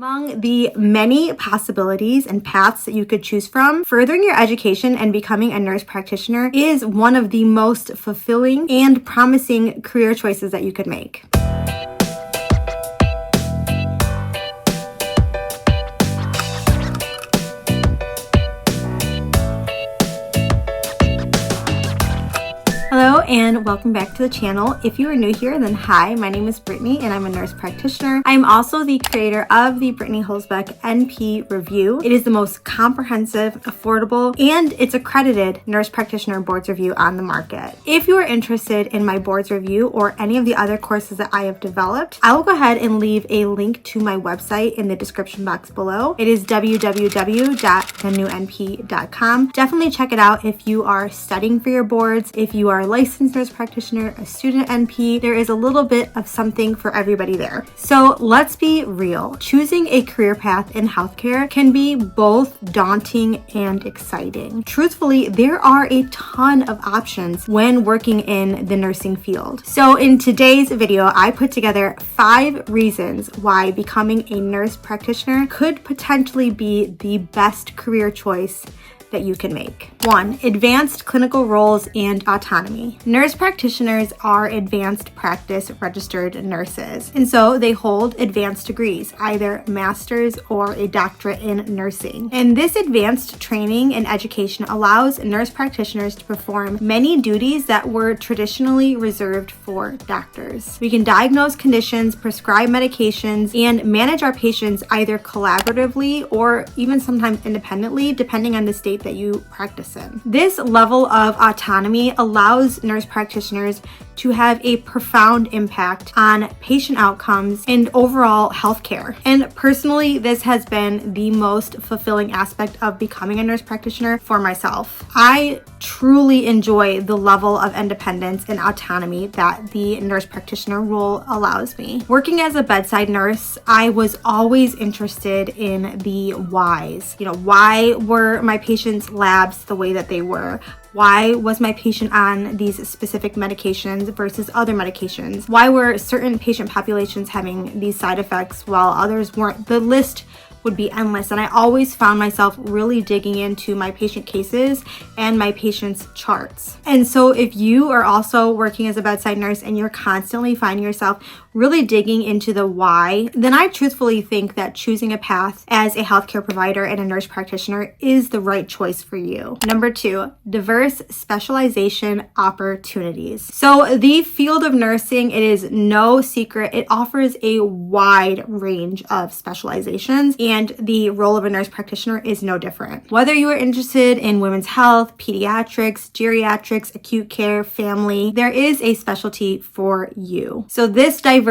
Among the many possibilities and paths that you could choose from, furthering your education and becoming a nurse practitioner is one of the most fulfilling and promising career choices that you could make. Hello and welcome back to the channel. If you are new here, then hi, my name is Brittany and I'm a nurse practitioner. I'm also the creator of the Brittany Holzbeck NP Review. It is the most comprehensive, affordable, and it's accredited nurse practitioner boards review on the market. If you are interested in my boards review or any of the other courses that I have developed, I will go ahead and leave a link to my website in the description box below. It is www.thenewnp.com. Definitely check it out if you are studying for your boards, if you are a licensed nurse practitioner, a student NP. There is a little bit of something for everybody there. So let's be real. Choosing a career path in healthcare can be both daunting and exciting. Truthfully, there are a ton of options when working in the nursing field. So in today's video, I put together 5 reasons why becoming a nurse practitioner could potentially be the best career choice that you can make. 1. Advanced clinical roles and autonomy. Nurse practitioners are advanced practice registered nurses, and so they hold advanced degrees, either master's or a doctorate in nursing. And this advanced training and education allows nurse practitioners to perform many duties that were traditionally reserved for doctors. We can diagnose conditions, prescribe medications, and manage our patients either collaboratively or even sometimes independently, depending on the state that you practice in. This level of autonomy allows nurse practitioners to have a profound impact on patient outcomes and overall healthcare. And personally, this has been the most fulfilling aspect of becoming a nurse practitioner for myself. I truly enjoy the level of independence and autonomy that the nurse practitioner role allows me. Working as a bedside nurse, I was always interested in the whys. Why were my patients' labs the way that they were? Why was my patient on these specific medications versus other medications? Why were certain patient populations having these side effects while others weren't? The list would be endless, and I always found myself really digging into my patient cases and my patients' charts. And so if you are also working as a bedside nurse and you're constantly finding yourself really digging into the why, then I truthfully think that choosing a path as a healthcare provider and a nurse practitioner is the right choice for you. Number 2, diverse specialization opportunities. So the field of nursing, it is no secret, it offers a wide range of specializations, and the role of a nurse practitioner is no different. Whether you are interested in women's health, pediatrics, geriatrics, acute care, family, there is a specialty for you. So this diversity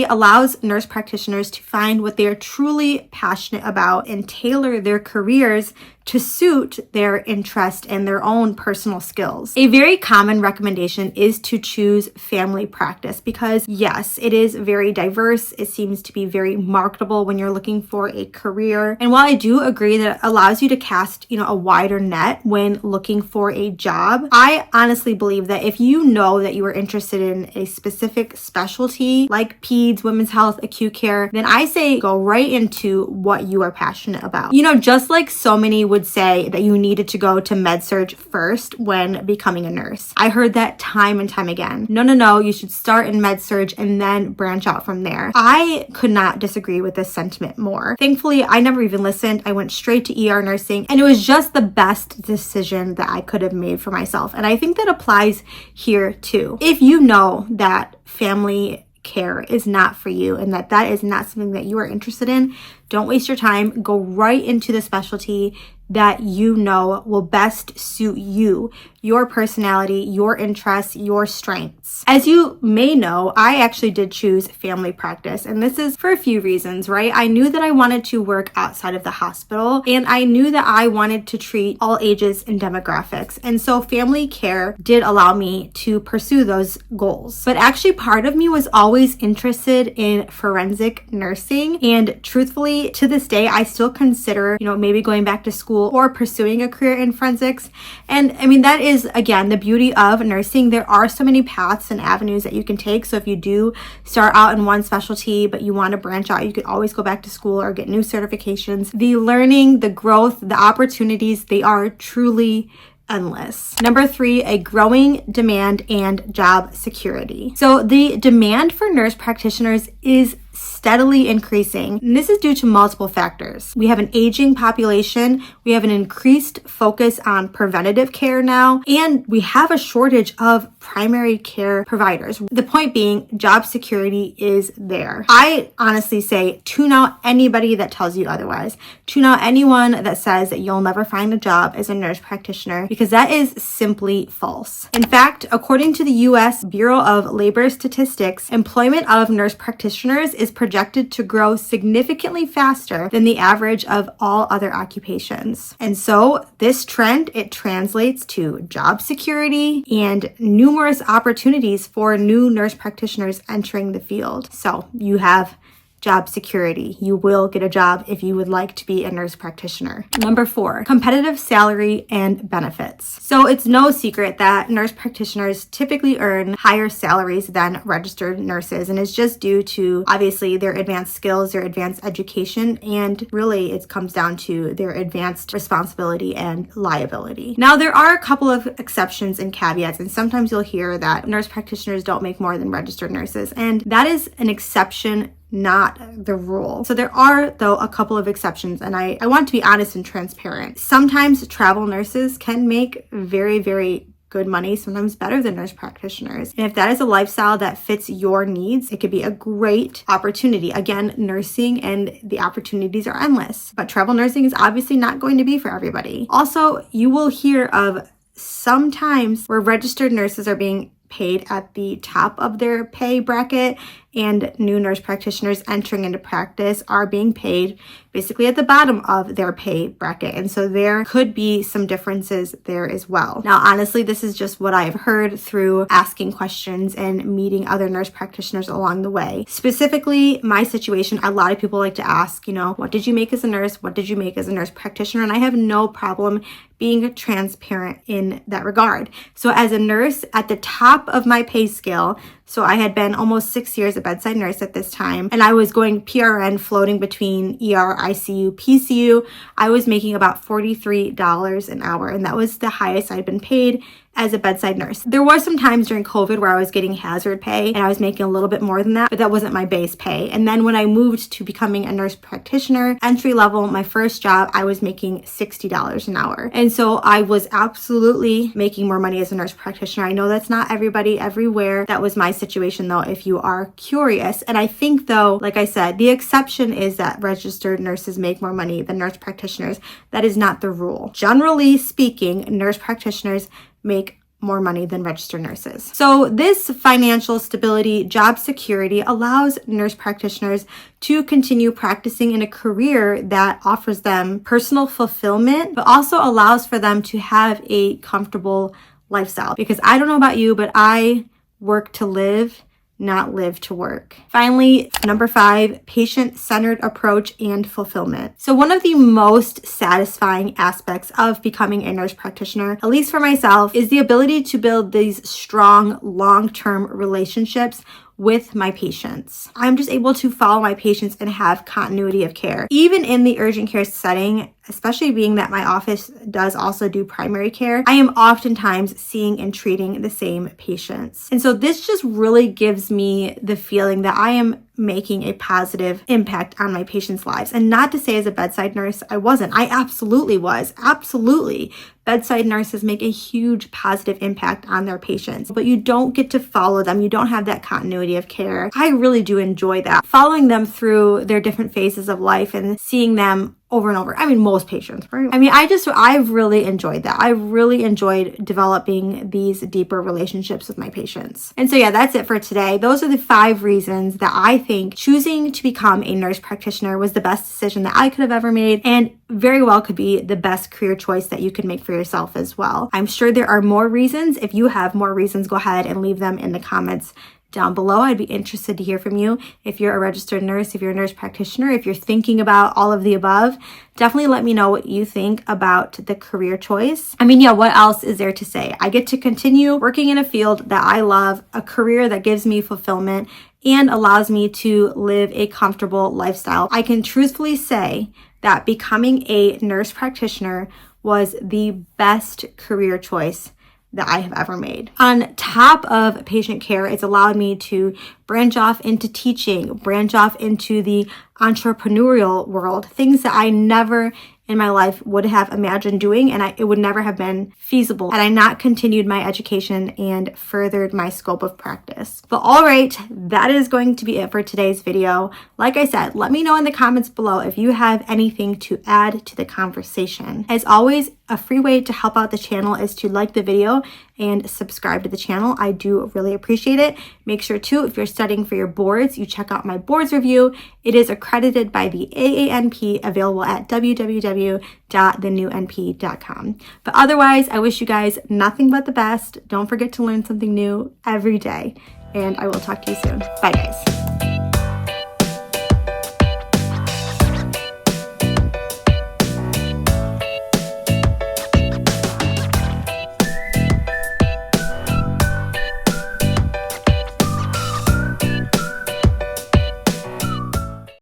allows nurse practitioners to find what they are truly passionate about and tailor their careers to suit their interest and their own personal skills. A very common recommendation is to choose family practice because yes, it is very diverse. It seems to be very marketable when you're looking for a career. And while I do agree that it allows you to cast, a wider net when looking for a job, I honestly believe that if you know that you are interested in a specific specialty like peds, women's health, acute care, then I say go right into what you are passionate about. Just like so many would say that you needed to go to med-surg first when becoming a nurse. I heard that time and time again. No, you should start in med-surg and then branch out from there. I could not disagree with this sentiment more. Thankfully, I never even listened. I went straight to ER nursing, and it was just the best decision that I could have made for myself. And I think that applies here too. If you know that family care is not for you and that is not something that you are interested in, don't waste your time. Go right into the specialty that you know will best suit you, your personality, your interests, your strengths. As you may know, I actually did choose family practice, and this is for a few reasons, right? I knew that I wanted to work outside of the hospital, and I knew that I wanted to treat all ages and demographics. And so family care did allow me to pursue those goals. But actually, part of me was always interested in forensic nursing, and truthfully, to this day, I still consider, maybe going back to school school or pursuing a career in forensics. And I mean, that is, again, the beauty of nursing. There are so many paths and avenues that you can take. So if you do start out in one specialty, but you want to branch out, you could always go back to school or get new certifications. The learning, the growth, the opportunities, they are truly endless. Number 3, a growing demand and job security. So the demand for nurse practitioners is steadily increasing. And this is due to multiple factors. We have an aging population, we have an increased focus on preventative care now, and we have a shortage of primary care providers. The point being, job security is there. I honestly say tune out anybody that tells you otherwise. Tune out anyone that says that you'll never find a job as a nurse practitioner, because that is simply false. In fact, according to the U.S. Bureau of Labor Statistics, employment of nurse practitioners is projected to grow significantly faster than the average of all other occupations. And so this trend, it translates to job security and numerous opportunities for new nurse practitioners entering the field. So you have job security. You will get a job if you would like to be a nurse practitioner. Number 4, competitive salary and benefits. So it's no secret that nurse practitioners typically earn higher salaries than registered nurses, and it's just due to obviously their advanced skills, their advanced education, and really it comes down to their advanced responsibility and liability. Now there are a couple of exceptions and caveats, and sometimes you'll hear that nurse practitioners don't make more than registered nurses, and that is an exception, not the rule. So there are, though, a couple of exceptions, and I want to be honest and transparent. Sometimes travel nurses can make very, very good money, sometimes better than nurse practitioners. And if that is a lifestyle that fits your needs, it could be a great opportunity. Again, nursing and the opportunities are endless, but travel nursing is obviously not going to be for everybody. Also, you will hear of sometimes where registered nurses are being paid at the top of their pay bracket, and new nurse practitioners entering into practice are being paid basically at the bottom of their pay bracket. And so there could be some differences there as well. Now, honestly, this is just what I've heard through asking questions and meeting other nurse practitioners along the way. Specifically, my situation, a lot of people like to ask, what did you make as a nurse? What did you make as a nurse practitioner? And I have no problem being transparent in that regard. So as a nurse at the top of my pay scale, so I had been almost 6 years a bedside nurse at this time, and I was going PRN, floating between ER, ICU, PCU. I was making about $43 an hour, and that was the highest I'd been paid as a bedside nurse. There were some times during COVID where I was getting hazard pay and I was making a little bit more than that, but that wasn't my base pay. And then when I moved to becoming a nurse practitioner, entry level, my first job, I was making $60 an hour. And so I was absolutely making more money as a nurse practitioner. I know that's not everybody everywhere. That was my situation though, if you are curious. And I think though, like I said, the exception is that registered nurses make more money than nurse practitioners. That is not the rule. Generally speaking, nurse practitioners make more money than registered nurses. So this financial stability, job security allows nurse practitioners to continue practicing in a career that offers them personal fulfillment, but also allows for them to have a comfortable lifestyle. Because I don't know about you, but I work to live, not live to work. Finally, number 5, patient-centered approach and fulfillment. So one of the most satisfying aspects of becoming a nurse practitioner, at least for myself, is the ability to build these strong, long-term relationships with my patients. I'm just able to follow my patients and have continuity of care. Even in the urgent care setting, especially being that my office does also do primary care, I am oftentimes seeing and treating the same patients. And so this just really gives me the feeling that I am making a positive impact on my patients' lives. And not to say as a bedside nurse, I wasn't. I absolutely was. Absolutely. Bedside nurses make a huge positive impact on their patients, but you don't get to follow them. You don't have that continuity of care. I really do enjoy that. Following them through their different phases of life and seeing them over and over. I mean, most patients, right? I mean, I've really enjoyed that. I really enjoyed developing these deeper relationships with my patients. And so yeah, that's it for today. Those are the 5 reasons that I think choosing to become a nurse practitioner was the best decision that I could have ever made, and very well could be the best career choice that you could make for yourself as well. I'm sure there are more reasons. If you have more reasons, go ahead and leave them in the comments down below. I'd be interested to hear from you. If you're a registered nurse, if you're a nurse practitioner, if you're thinking about all of the above, definitely let me know what you think about the career choice. I mean, yeah, what else is there to say? I get to continue working in a field that I love, a career that gives me fulfillment and allows me to live a comfortable lifestyle. I can truthfully say that becoming a nurse practitioner was the best career choice that I have ever made. On top of patient care, it's allowed me to branch off into teaching, branch off into the entrepreneurial world, things that I never in my life would have imagined doing, and it would never have been feasible had I not continued my education and furthered my scope of practice. But all right, that is going to be it for today's video. Like I said, let me know in the comments below if you have anything to add to the conversation. As always, a free way to help out the channel is to like the video and subscribe to the channel. I do really appreciate it. Make sure too, if you're studying for your boards, you check out my boards review. It is accredited by the AANP, available at www.thenewNP.com. But otherwise, I wish you guys nothing but the best. Don't forget to learn something new every day, and I will talk to you soon. Bye guys.